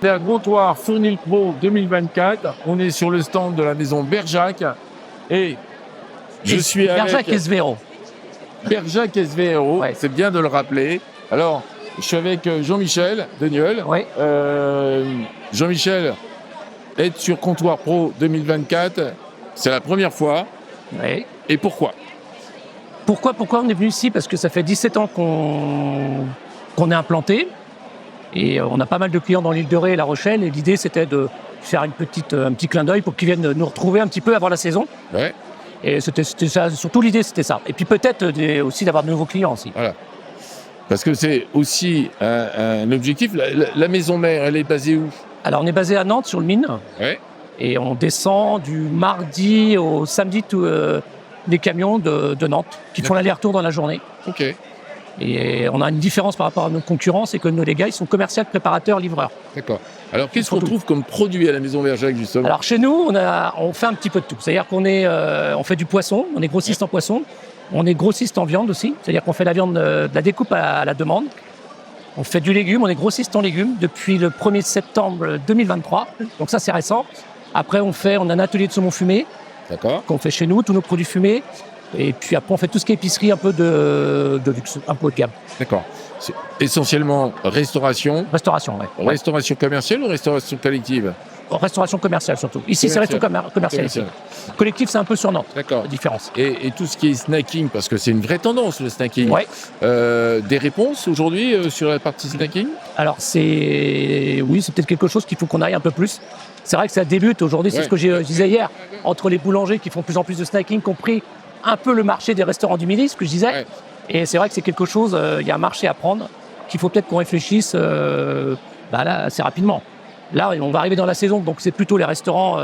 C'est un comptoir Fournil Pro 2024. On est sur le stand de la maison Berjac et je suis Berjac avec SVRO. Berjac SVRO. Ouais. C'est bien de le rappeler. Alors, je suis avec Jean-Michel Deniol. Ouais. Jean-Michel, être sur Comptoir Pro 2024, c'est la première fois. Ouais. Et pourquoi? Pourquoi on est venu ici? Parce que ça fait 17 ans qu'on est implanté. Et on a pas mal de clients dans l'île de Ré et La Rochelle. Et l'idée, c'était de faire un petit clin d'œil pour qu'ils viennent nous retrouver un petit peu avant la saison. Ouais. Et c'était ça, surtout l'idée, c'était ça. Et puis peut-être aussi d'avoir de nouveaux clients aussi. Voilà. Parce que c'est aussi un objectif. La maison mère, elle est basée où? Alors, on est basé à Nantes, sur le Mine. Ouais. Et on descend du mardi au samedi les camions de Nantes qui font l'aller-retour dans la journée. Ok. Et on a une différence par rapport à nos concurrents, c'est que les gars, ils sont commerciaux, préparateurs, livreurs. D'accord. Alors, qu'est-ce qu'on trouve comme produit à la maison Berjac, justement? Alors, chez nous, on fait un petit peu de tout. C'est-à-dire on fait du poisson, on est grossiste en poisson, on est grossiste en viande aussi. C'est-à-dire qu'on fait la viande, de la découpe à la demande. On fait du légume, on est grossiste en légumes depuis le 1er septembre 2023. Donc ça, c'est récent. Après, on a un atelier de saumon fumé. D'accord. Qu'on fait chez nous, tous nos produits fumés. Et puis après, on fait tout ce qui est épicerie, un peu de luxe, un peu haut de gamme. D'accord. C'est essentiellement restauration. Restauration, oui. Restauration commerciale ou restauration collective? Restauration commerciale surtout. Ici, c'est restauration commerciale. Ici. Collectif, c'est un peu sur Nantes. D'accord. La différence. Et tout ce qui est snacking, parce que c'est une vraie tendance, le snacking. Ouais. Des réponses aujourd'hui sur la partie snacking? Alors, oui, c'est peut-être quelque chose qu'il faut qu'on aille un peu plus. C'est vrai que ça débute aujourd'hui, c'est ce que je disais hier, entre les boulangers qui font de plus en plus de snacking, compris un peu le marché des restaurants du midi, ce que je disais. Ouais. Et c'est vrai que c'est quelque chose, il y a un marché à prendre, qu'il faut peut-être qu'on réfléchisse là, assez rapidement. Là, on va arriver dans la saison, donc c'est plutôt les restaurants.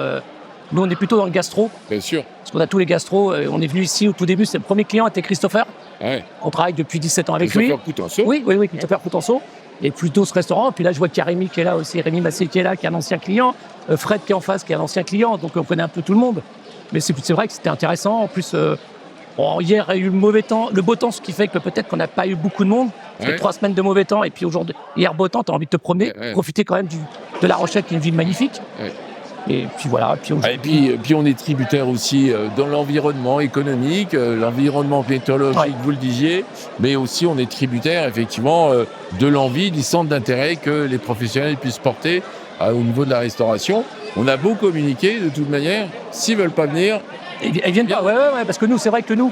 Nous, on est plutôt dans le gastro. Bien sûr. Parce qu'on a tous les gastros. On est venu ici au tout début, c'est le premier client, était Christopher. Ouais. On travaille depuis 17 ans avec lui. Christopher Coutenceau. Oui, Christopher Coutenceau. Et plutôt ce restaurant. Puis là, je vois qu'il y a Rémi qui est là aussi, Rémi Massé qui est là, qui est un ancien client. Fred qui est en face, qui est un ancien client. Donc on connaît un peu tout le monde. Mais c'est vrai que c'était intéressant. En plus, hier, il y a eu le beau temps, ce qui fait que peut-être qu'on n'a pas eu beaucoup de monde. C'est 3 semaines de mauvais temps. Et puis aujourd'hui, hier, beau temps, tu as envie de te promener, profiter quand même de La Rochelle, qui est une ville magnifique. Ouais. Et puis voilà. Et puis on est tributaire aussi dans l'environnement économique, l'environnement météorologique, vous le disiez, mais aussi on est tributaire effectivement de l'envie, du centre d'intérêt que les professionnels puissent porter au niveau de la restauration. On a beau communiquer, de toute manière, s'ils veulent pas venir... Ils viennent pas, ouais, parce que nous, c'est vrai que nous,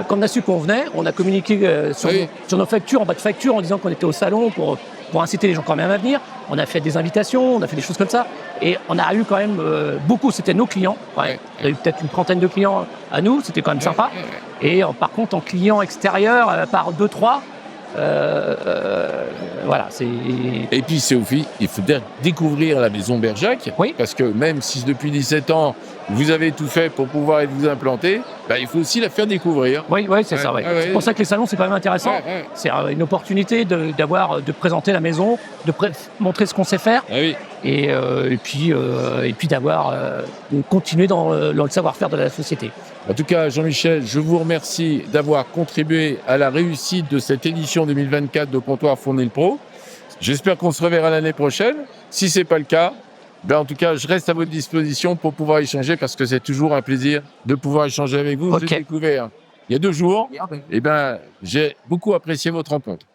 quand on a su qu'on venait, on a communiqué sur nos factures, en bas de facture, en disant qu'on était au salon pour inciter les gens quand même à venir. On a fait des invitations, on a fait des choses comme ça. Et on a eu quand même beaucoup, c'était nos clients. Ouais. Il y a eu peut-être une trentaine de clients à nous, c'était quand même sympa. Et par contre, en clients extérieurs, par 2-3, voilà. Et puis c'est aussi, il faut découvrir la maison Berjac, parce que même si depuis 17 ans, vous avez tout fait pour pouvoir vous implanter, il faut aussi la faire découvrir. Oui, c'est ça. Ouais. C'est pour ça que les salons, c'est quand même intéressant. C'est une opportunité de présenter la maison, de montrer ce qu'on sait faire, et puis de continuer dans le savoir-faire de la société. En tout cas, Jean-Michel, je vous remercie d'avoir contribué à la réussite de cette édition 2024 de Comptoir Fournil Pro. J'espère qu'on se reverra l'année prochaine. Si ce n'est pas le cas, en tout cas, je reste à votre disposition pour pouvoir échanger, parce que c'est toujours un plaisir de pouvoir échanger avec vous. J'ai découvert il y a 2 jours, et j'ai beaucoup apprécié votre rencontre.